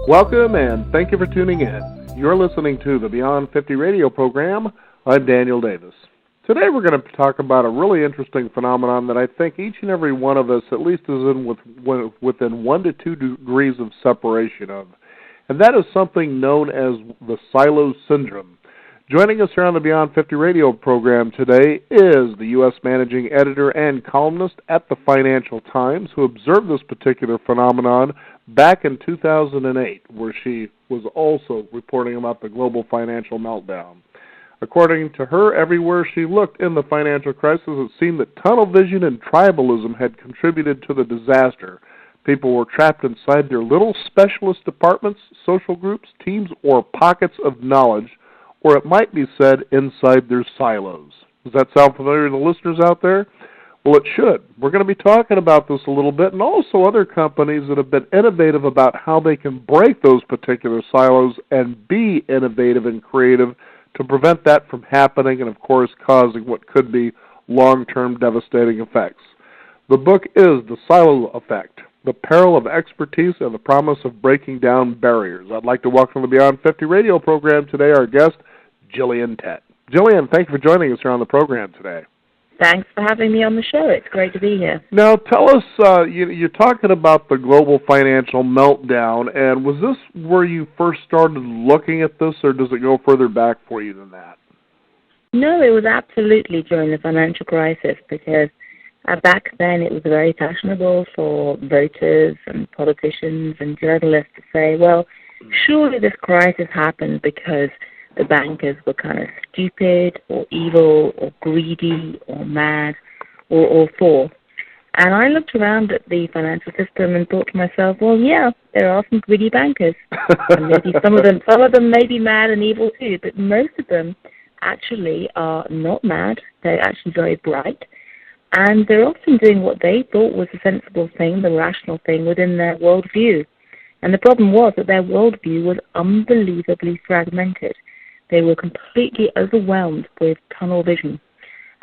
Welcome and thank you for tuning in. You're listening to the Beyond 50 radio program. I'm Daniel Davis. Today we're going to talk about a really interesting phenomenon that I think each and every one of us at least is within 1 to 2 degrees of separation of. And that is something known as the silo syndrome. Joining us here on the Beyond 50 radio program today is the U.S. managing editor and columnist at the Financial Times, who observed this particular phenomenon back in 2008, where she was also reporting about the global financial meltdown. According to her, everywhere she looked in the financial crisis, it seemed that tunnel vision and tribalism had contributed to the disaster. People were trapped inside their little specialist departments, social groups, teams, or pockets of knowledge, or it might be said inside their silos. Does that sound familiar to the listeners out there? Well, it should. We're going to be talking about this a little bit, and also other companies that have been innovative about how they can break those particular silos and be innovative and creative to prevent that from happening and, of course, causing what could be long-term devastating effects. The book is The Silo Effect, The Peril of Expertise and the Promise of Breaking Down Barriers. I'd like to welcome to the Beyond 50 radio program today our guest, Jillian Tett. Jillian, thank you for joining us here on the program today. Thanks for having me on the show. It's great to be here. Now, tell us, you're talking about the global financial meltdown, and was this where you first started looking at this, or does it go further back for you than that? No, it was absolutely during the financial crisis, because back then it was very fashionable for voters and politicians and journalists to say, well, surely this crisis happened because the bankers were kind of stupid or evil or greedy or mad or all four. And I looked around at the financial system and thought to myself, well, yeah, there are some greedy bankers. And maybe some of them may be mad and evil too, but most of them actually are not mad. They're actually very bright. And they're often doing what they thought was the sensible thing, the rational thing within their worldview. And the problem was that their worldview was unbelievably fragmented. They were completely overwhelmed with tunnel vision.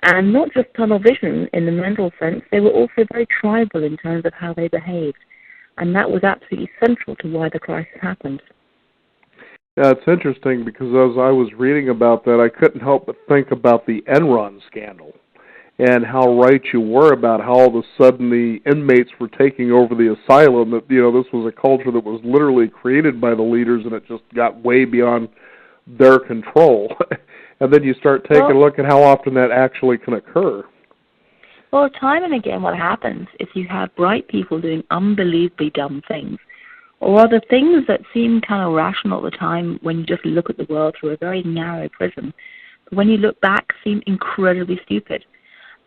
And not just tunnel vision in the mental sense, they were also very tribal in terms of how they behaved. And that was absolutely central to why the crisis happened. Yeah, it's interesting because as I was reading about that, I couldn't help but think about the Enron scandal and how right you were about how all of a sudden the inmates were taking over the asylum. That, this was a culture that was literally created by the leaders, and it just got way beyond their control. And then you start taking a look at how often that actually can occur. Well, time and again what happens is you have bright people doing unbelievably dumb things, or other things that seem kind of rational at the time when you just look at the world through a very narrow prism, but when you look back seem incredibly stupid.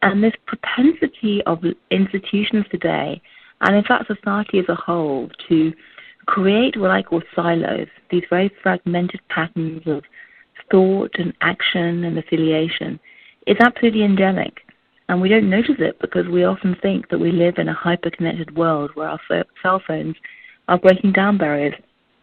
And this propensity of institutions today, and in fact society as a whole, to create what I call silos, these very fragmented patterns of thought and action and affiliation, is absolutely endemic. And we don't notice it because we often think that we live in a hyper-connected world where our cell phones are breaking down barriers.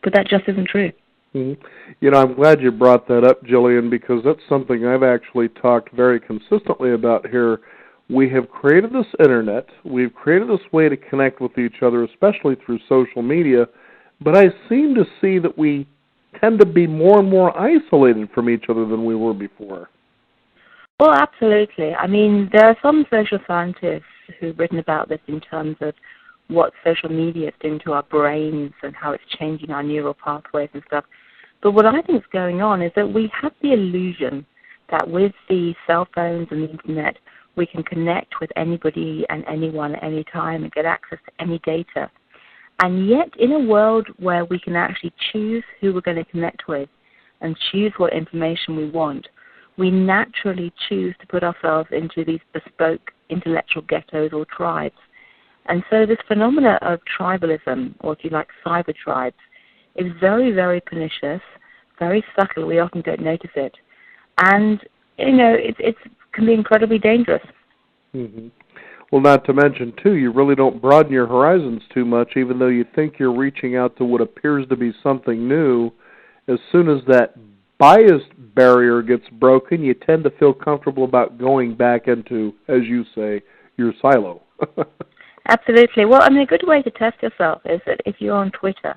But that just isn't true. Mm-hmm. I'm glad you brought that up, Jillian, because that's something I've actually talked very consistently about here. We have created this internet. We've created this way to connect with each other, especially through social media. But I seem to see that we tend to be more and more isolated from each other than we were before. Well, absolutely. I mean, there are some social scientists who've written about this in terms of what social media is doing to our brains and how it's changing our neural pathways and stuff. But what I think is going on is that we have the illusion that with the cell phones and the internet, we can connect with anybody and anyone at any time and get access to any data. And yet, in a world where we can actually choose who we're going to connect with and choose what information we want, we naturally choose to put ourselves into these bespoke intellectual ghettos or tribes. And so this phenomena of tribalism, or if you like, cyber tribes, is very, very pernicious, very subtle. We often don't notice it. And, it can be incredibly dangerous. Mm-hmm. Well, not to mention, too, you really don't broaden your horizons too much, even though you think you're reaching out to what appears to be something new. As soon as that bias barrier gets broken, you tend to feel comfortable about going back into, as you say, your silo. Absolutely. Well, a good way to test yourself is that if you're on Twitter,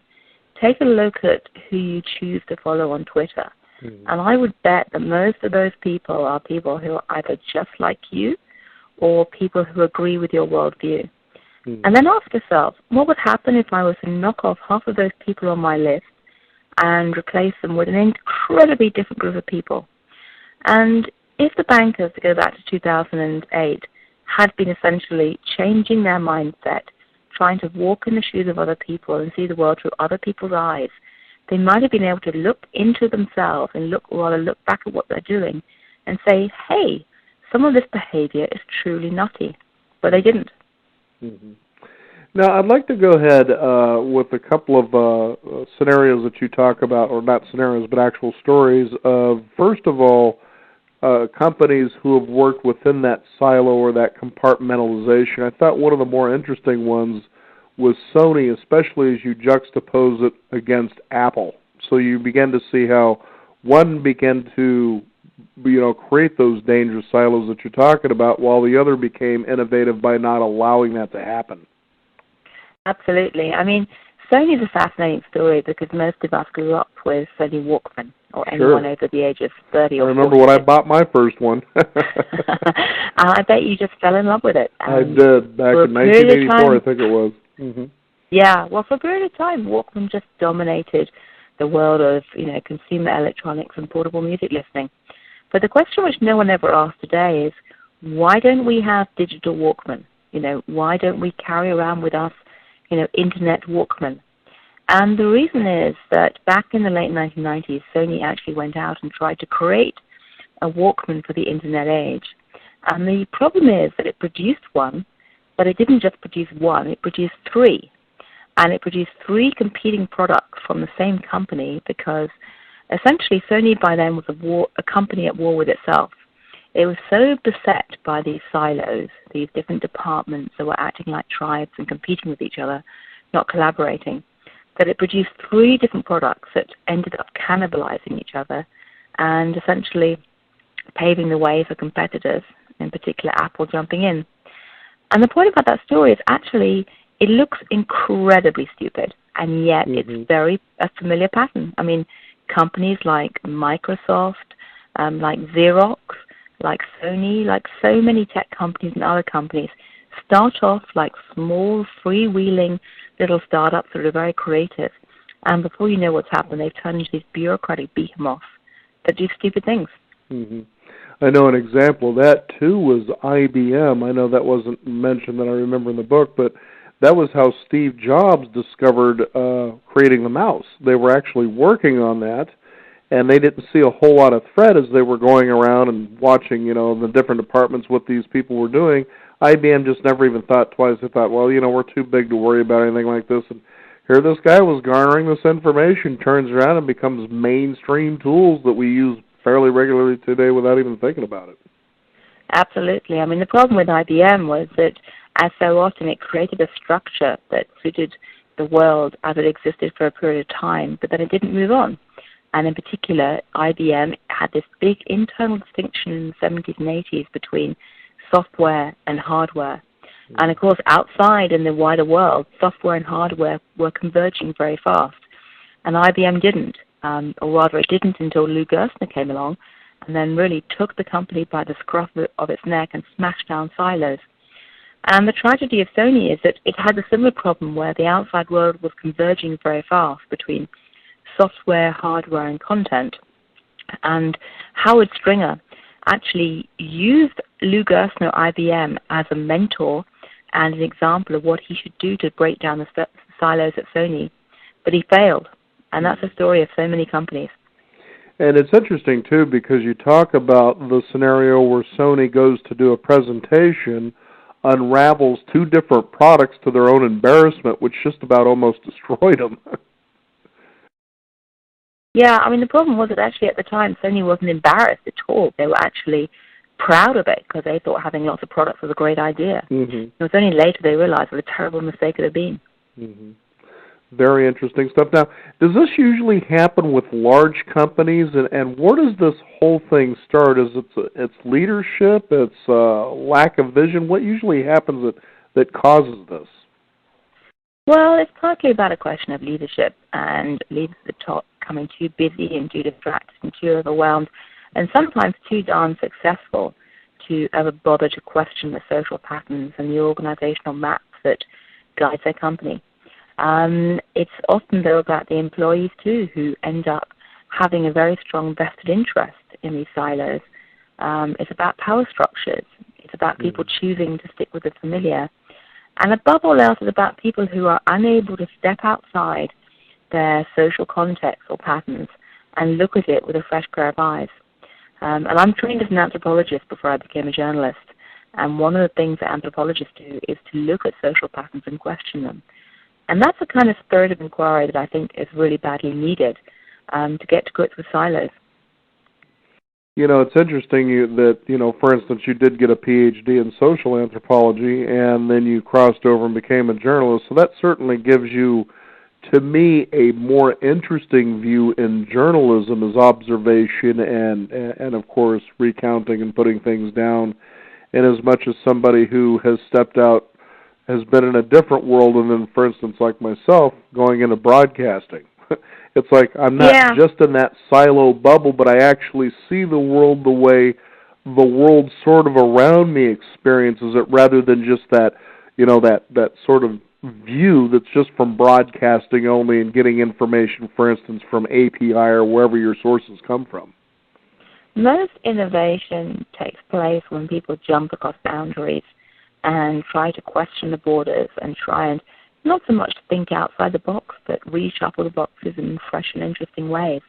take a look at who you choose to follow on Twitter. And I would bet that most of those people are people who are either just like you or people who agree with your worldview. And then ask yourself, what would happen if I was to knock off half of those people on my list and replace them with an incredibly different group of people? And if the bankers, to go back to 2008, had been essentially changing their mindset, trying to walk in the shoes of other people and see the world through other people's eyes, they might have been able to look into themselves and look back at what they're doing and say, hey, some of this behavior is truly nutty. But they didn't. Now, I'd like to go ahead with a couple of scenarios that you talk about, or not scenarios, but actual stories of, first of all, companies who have worked within that silo or that compartmentalization. I thought one of the more interesting ones was Sony, especially as you juxtapose it against Apple. So you begin to see how one began to, create those dangerous silos that you're talking about, while the other became innovative by not allowing that to happen. Absolutely. I mean, Sony's a fascinating story because most of us grew up with Sony Walkman, or anyone over the age of 30 or 40. I remember when I bought my first one. I bet you just fell in love with it. I did, back in 1984, I think it was. Yeah, well, for a period of time, Walkman just dominated the world of, consumer electronics and portable music listening. But the question which no one ever asked today is, why don't we have digital Walkman? Why don't we carry around with us, internet Walkman? And the reason is that back in the late 1990s, Sony actually went out and tried to create a Walkman for the internet age. And the problem is that it produced one, but it didn't just produce one, it produced three. And it produced three competing products from the same company because essentially Sony by then was a company at war with itself. It was so beset by these silos, these different departments that were acting like tribes and competing with each other, not collaborating, that it produced three different products that ended up cannibalizing each other and essentially paving the way for competitors, in particular Apple jumping in. And the point about that story is actually it looks incredibly stupid, and yet it's a familiar pattern. I mean, companies like Microsoft, like Xerox, like Sony, like so many tech companies and other companies start off like small, freewheeling little startups that are very creative. And before you know what's happened, they've turned into these bureaucratic behemoths that do stupid things. I know an example of that, too, was IBM. I know that wasn't mentioned that I remember in the book, but that was how Steve Jobs discovered creating the mouse. They were actually working on that, and they didn't see a whole lot of threat as they were going around and watching, the different departments, what these people were doing. IBM just never even thought twice. They thought, well, we're too big to worry about anything like this. And here this guy was garnering this information, turns around and becomes mainstream tools that we use fairly regularly today without even thinking about it. Absolutely. I mean, the problem with IBM was that, as so often, it created a structure that suited the world as it existed for a period of time, but then it didn't move on. And in particular, IBM had this big internal distinction in the 70s and 80s between software and hardware. And of course, outside in the wider world, software and hardware were converging very fast. And IBM didn't, or rather it didn't until Lou Gerstner came along and then really took the company by the scruff of its neck and smashed down silos. And the tragedy of Sony is that it had a similar problem where the outside world was converging very fast between software, hardware, and content. And Howard Stringer actually used Lou Gerstner, IBM, as a mentor and an example of what he should do to break down the silos at Sony. But he failed. And that's the story of so many companies. And it's interesting, too, because you talk about the scenario where Sony goes to do a presentation, unravels two different products to their own embarrassment, which just about almost destroyed them. Yeah, I mean, the problem was that actually at the time, Sony wasn't embarrassed at all. They were actually proud of it because they thought having lots of products was a great idea. It was only later they realized what a terrible mistake it had been. Very interesting stuff. Now, does this usually happen with large companies, and where does this whole thing start? Is it's leadership, it's lack of vision? What usually happens that causes this? Well, it's partly about a question of leadership and leaders at the top coming too busy and too distracted and too overwhelmed and sometimes too darn successful to ever bother to question the social patterns and the organizational maps that guide their company. It's often, though, about the employees, too, who end up having a very strong vested interest in these silos. It's about power structures. It's about people choosing to stick with the familiar. And above all else, it's about people who are unable to step outside their social context or patterns and look at it with a fresh pair of eyes. And I'm trained as an anthropologist before I became a journalist. And one of the things that anthropologists do is to look at social patterns and question them. And that's the kind of spirit of inquiry that I think is really badly needed to get to grips with silos. You know, it's interesting that, for instance, you did get a PhD in social anthropology, and then you crossed over and became a journalist. So that certainly gives you, to me, a more interesting view in journalism as observation and of course, recounting and putting things down, in as much as somebody who has stepped out, has been in a different world, and then, for instance, like myself, going into broadcasting. It's like I'm not just in that silo bubble, but I actually see the world the way the world sort of around me experiences it, rather than just that, that sort of view that's just from broadcasting only and getting information, for instance, from API or wherever your sources come from. Most innovation takes place when people jump across boundaries and try to question the borders and try and not so much think outside the box, but reshuffle the boxes in fresh and interesting ways.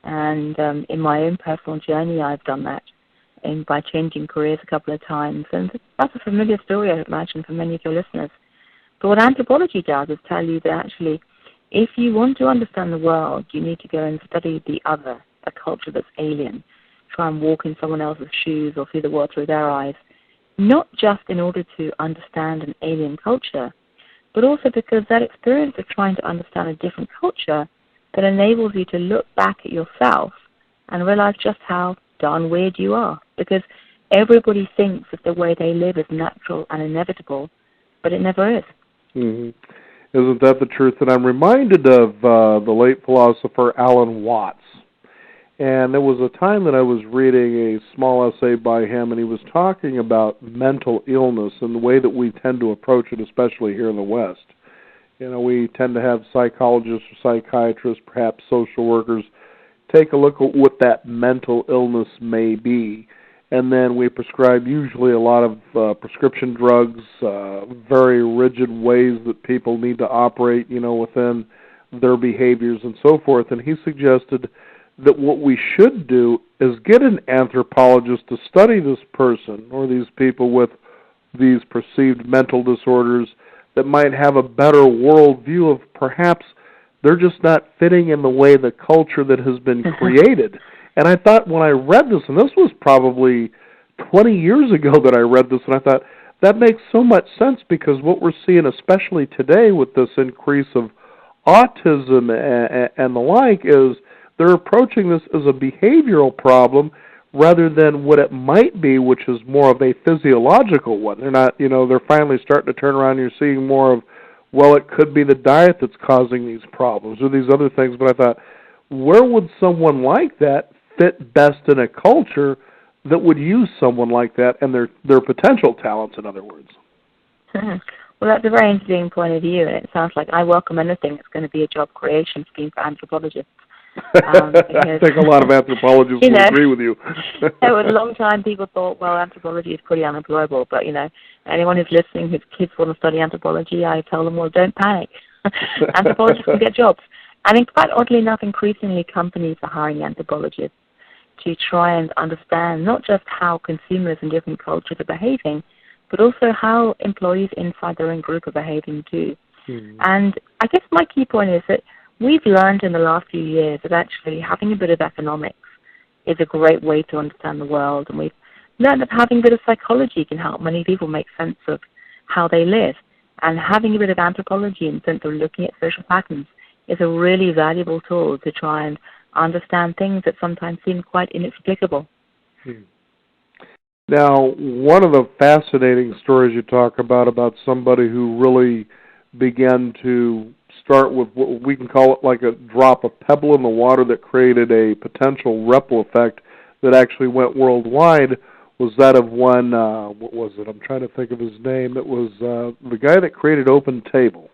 And in my own personal journey, I've done that by changing careers a couple of times. And that's a familiar story, I imagine, for many of your listeners. But what anthropology does is tell you that actually, if you want to understand the world, you need to go and study the other, a culture that's alien. Try and walk in someone else's shoes or see the world through their eyes. Not just in order to understand an alien culture, but also because that experience of trying to understand a different culture that enables you to look back at yourself and realize just how darn weird you are. Because everybody thinks that the way they live is natural and inevitable, but it never is. Mm-hmm. Isn't that the truth? And I'm reminded of the late philosopher Alan Watts. And there was a time that I was reading a small essay by him, and he was talking about mental illness and the way that we tend to approach it, especially here in the West. We tend to have psychologists or psychiatrists, perhaps social workers, take a look at what that mental illness may be. And then we prescribe usually a lot of prescription drugs, very rigid ways that people need to operate, within their behaviors and so forth. And he suggested that what we should do is get an anthropologist to study this person or these people with these perceived mental disorders that might have a better worldview of perhaps they're just not fitting in the way the culture that has been created. And I thought when I read this, and this was probably 20 years ago that I read this, and I thought that makes so much sense, because what we're seeing, especially today with this increase of autism and the like, is they're approaching this as a behavioral problem rather than what it might be, which is more of a physiological one. They're not, they're finally starting to turn around and you're seeing more of, well, it could be the diet that's causing these problems or these other things. But I thought, where would someone like that fit best in a culture that would use someone like that and their potential talents, in other words? Well, that's a very interesting point of view, and it sounds like I welcome anything that's going to be a job creation scheme for anthropologists. I think a lot of anthropologists will agree with you. There was a long time people thought, well, anthropology is pretty unemployable, but, anyone who's listening whose kids want to study anthropology, I tell them, well, don't panic. Anthropologists can get jobs. And quite oddly enough, increasingly companies are hiring anthropologists to try and understand not just how consumers in different cultures are behaving, but also how employees inside their own group are behaving too. And I guess my key point is that we've learned in the last few years that actually having a bit of economics is a great way to understand the world, and we've learned that having a bit of psychology can help many people make sense of how they live, and having a bit of anthropology in the sense of looking at social patterns is a really valuable tool to try and understand things that sometimes seem quite inexplicable. Now, one of the fascinating stories you talk about somebody who really began to start with what we can call it like a drop of pebble in the water that created a potential ripple effect that actually went worldwide was that of one, what was it? I'm trying to think of his name. It was the guy that created Open Table.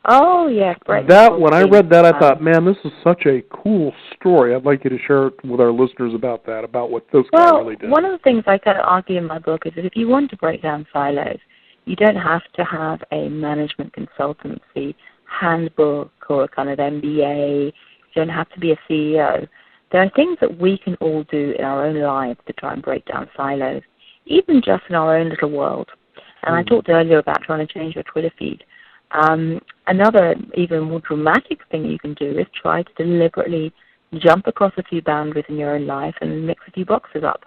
Oh, yes. Right. That, when I read that, I thought, man, this is such a cool story. I'd like you to share it with our listeners about that, about what this guy really did. Well, one of the things I kind of argue in my book is that if you want to break down silos, you don't have to have a management consultancy handbook or a kind of MBA. You don't have to be a CEO. There are things that we can all do in our own lives to try and break down silos, even just in our own little world. And I talked earlier about trying to change your Twitter feed. Another even more dramatic thing you can do is try to deliberately jump across a few boundaries in your own life and mix a few boxes up.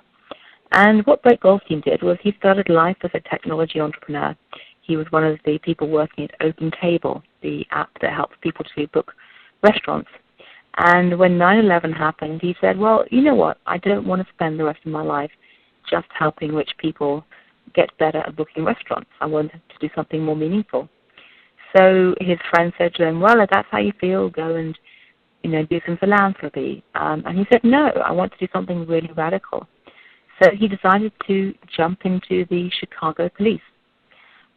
And what Brett Goldstein did was he started life as a technology entrepreneur. He was one of the people working at Open Table, the app that helps people to book restaurants. And when 9/11 happened, he said, well, you know what? I don't want to spend the rest of my life just helping rich people get better at booking restaurants. I want to do something more meaningful. So his friend said to him, well, if that's how you feel, go and, do some philanthropy. And he said, no, I want to do something really radical. So he decided to jump into the Chicago police,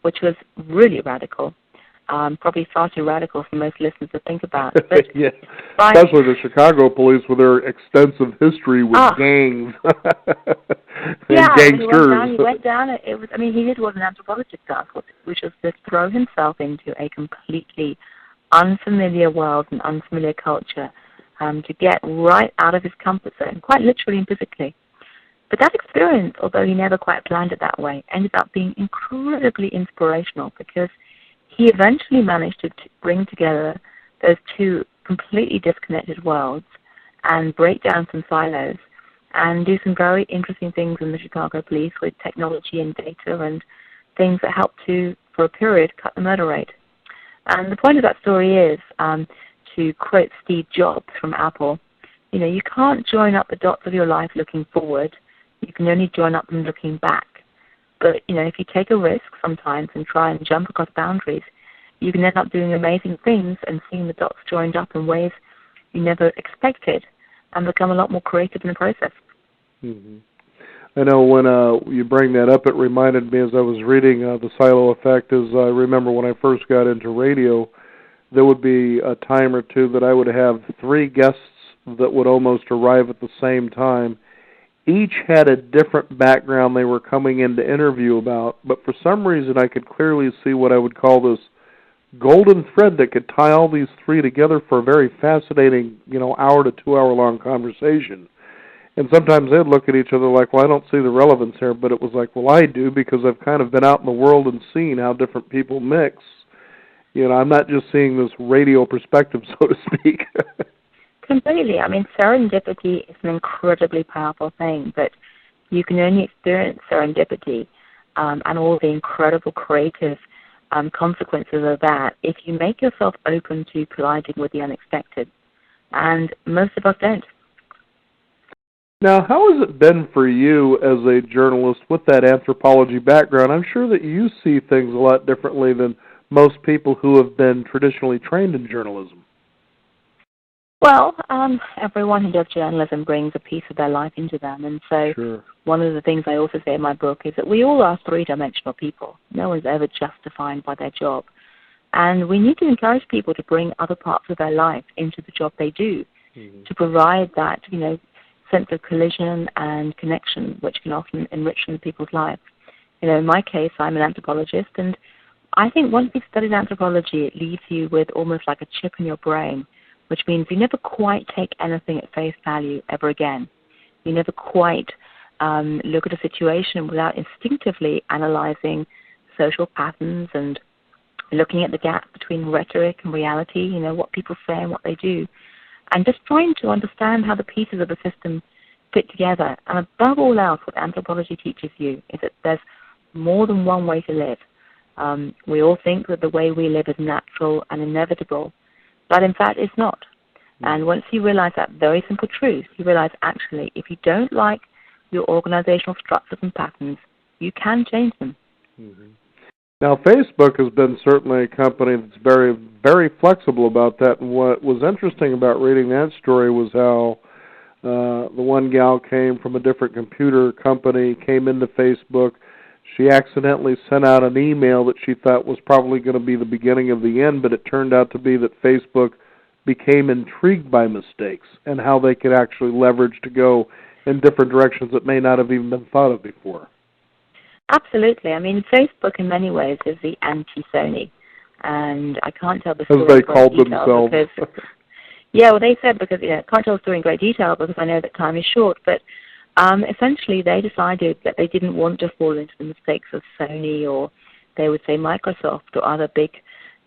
which was really radical. Probably far too radical for most listeners to think about. But yeah, especially the Chicago police with their extensive history with gangs and gangsters. He went down. He did what an anthropologist does, which was to throw himself into a completely unfamiliar world and unfamiliar culture to get right out of his comfort zone, quite literally and physically. But that experience, although he never quite planned it that way, ended up being incredibly inspirational because he eventually managed to bring together those two completely disconnected worlds and break down some silos and do some very interesting things in the Chicago police with technology and data and things that helped to, for a period, cut the murder rate. And the point of that story is, to quote Steve Jobs from Apple, you can't join up the dots of your life looking forward. You can only join up them looking back. But, if you take a risk sometimes and try and jump across boundaries, you can end up doing amazing things and seeing the dots joined up in ways you never expected and become a lot more creative in the process. Mm-hmm. I know when you bring that up, it reminded me as I was reading The Silo Effect, as I remember when I first got into radio, there would be a time or two that I would have 3 guests that would almost arrive at the same time. Each had a different background they were coming in to interview about, but for some reason I could clearly see what I would call this golden thread that could tie all these 3 together for a very fascinating, hour to 2 hour long conversation. And sometimes they'd look at each other like, well, I don't see the relevance here, but it was like, well, I do, because I've kind of been out in the world and seen how different people mix. I'm not just seeing this radio perspective, so to speak. Completely. Serendipity is an incredibly powerful thing, but you can only experience serendipity and all the incredible creative consequences of that if you make yourself open to colliding with the unexpected. And most of us don't. Now, how has it been for you as a journalist with that anthropology background? I'm sure that you see things a lot differently than most people who have been traditionally trained in journalism. Well, everyone who does journalism brings a piece of their life into them, and so One of the things I also say in my book is that we all are 3-dimensional people. No one's ever just defined by their job, and we need to encourage people to bring other parts of their life into the job they do, to provide that, sense of collision and connection, which can often enrich people's lives. In my case, I'm an anthropologist, and I think once you've studied anthropology, it leaves you with almost like a chip in your brain, which means you never quite take anything at face value ever again. You never quite look at a situation without instinctively analyzing social patterns and looking at the gap between rhetoric and reality, what people say and what they do, and just trying to understand how the pieces of the system fit together. And above all else, what anthropology teaches you is that there's more than one way to live. We all think that the way we live is natural and inevitable, but in fact it's not. And once you realize that very simple truth, you realize actually if you don't like your organizational structures and patterns, you can change them. Now, Facebook has been certainly a company that's very, very flexible about that. And what was interesting about reading that story was how the one gal came from a different computer company, came into Facebook. She accidentally sent out an email that she thought was probably going to be the beginning of the end, but it turned out to be that Facebook became intrigued by mistakes and how they could actually leverage to go in different directions that may not have even been thought of before. Absolutely. I mean, Facebook in many ways is the anti-Sony, and I can't tell the story as they in great called detail themselves. Because, yeah, well, they said because I can't tell the story in great detail because I know that time is short, but essentially they decided that they didn't want to fall into the mistakes of Sony or they would say Microsoft or other big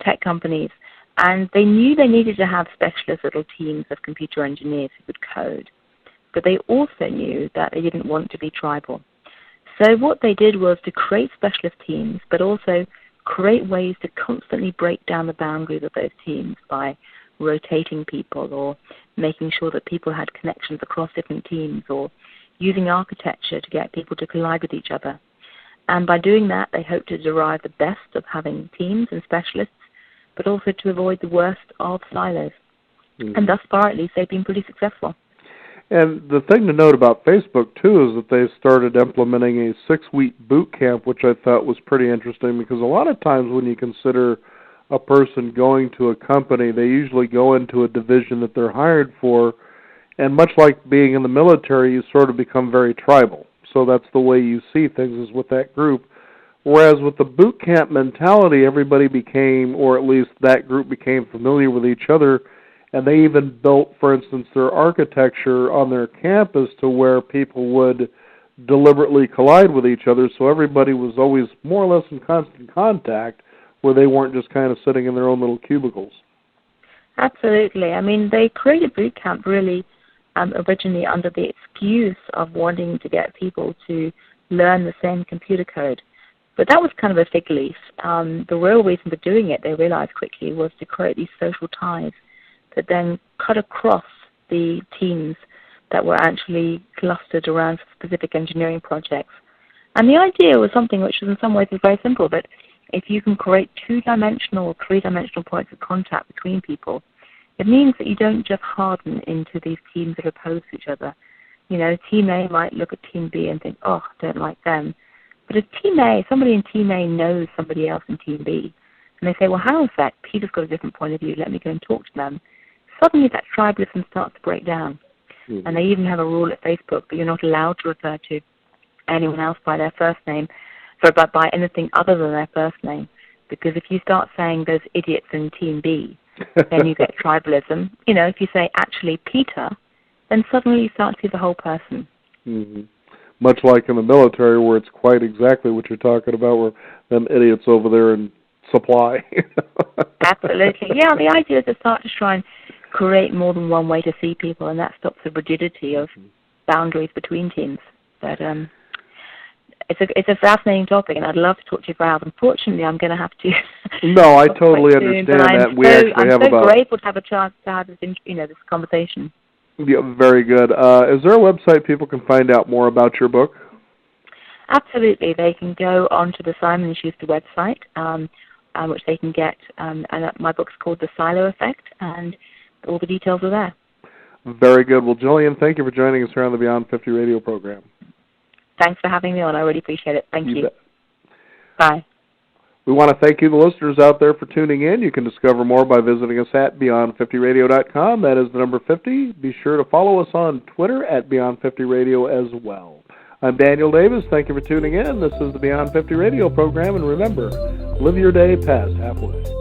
tech companies, and they knew they needed to have specialist little teams of computer engineers who could code, but they also knew that they didn't want to be tribal. So what they did was to create specialist teams, but also create ways to constantly break down the boundaries of those teams by rotating people or making sure that people had connections across different teams or using architecture to get people to collide with each other. And by doing that, they hope to derive the best of having teams and specialists, but also to avoid the worst of silos. Mm-hmm. And thus far, at least, they've been pretty successful. And the thing to note about Facebook, too, is that they started implementing a 6-week boot camp, which I thought was pretty interesting because a lot of times when you consider a person going to a company, they usually go into a division that they're hired for, and much like being in the military, you sort of become very tribal. So that's the way you see things is with that group. Whereas with the boot camp mentality, everybody became, or at least that group became familiar with each other, and they even built, for instance, their architecture on their campus to where people would deliberately collide with each other, so everybody was always more or less in constant contact, where they weren't just kind of sitting in their own little cubicles. Absolutely. I mean, they created boot camp really originally under the excuse of wanting to get people to learn the same computer code. But that was kind of a fig leaf. The real reason for doing it, they realized quickly, was to create these social ties that then cut across the teams that were actually clustered around specific engineering projects. And the idea was something which in some ways is very simple, but if you can create 2-dimensional or 3-dimensional points of contact between people, it means that you don't just harden into these teams that are opposed to each other. You know, Team A might look at Team B and think, oh, I don't like them. But if Team A, somebody in Team A knows somebody else in Team B, and they say, well, hang on a sec, Peter's got a different point of view, let me go and talk to them, suddenly that tribalism starts to break down. Mm-hmm. And they even have a rule at Facebook that you're not allowed to refer to anyone else by their first name, by anything other than their first name. Because if you start saying those idiots in Team B, then you get tribalism. You know, if you say, actually, Peter, then suddenly you start to see the whole person. Mm-hmm. Much like in the military where it's quite exactly what you're talking about, where them idiots over there in supply. Absolutely. Yeah, the idea is to start to try and create more than one way to see people, and that stops the rigidity of boundaries between teams. But it's a fascinating topic, and I'd love to talk to you for hours. Unfortunately, I'm going to have to. No, I totally understand that. I'm so grateful to have a chance to have this, this conversation. Yeah, very good. Is there a website people can find out more about your book? Absolutely. They can go onto the Simon & Schuster website, which they can get, and my book's called The Silo Effect, and all the details are there. Very good. Well, Jillian, thank you for joining us here on the Beyond 50 radio program. Thanks for having me on. I really appreciate it. Thank you. Bet. Bye. We want to thank you, the listeners out there, for tuning in. You can discover more by visiting us at Beyond50Radio.com. That is the number 50. Be sure to follow us on Twitter at Beyond50Radio as well. I'm Daniel Davis. Thank you for tuning in. This is the Beyond 50 radio program. And remember, live your day past halfway.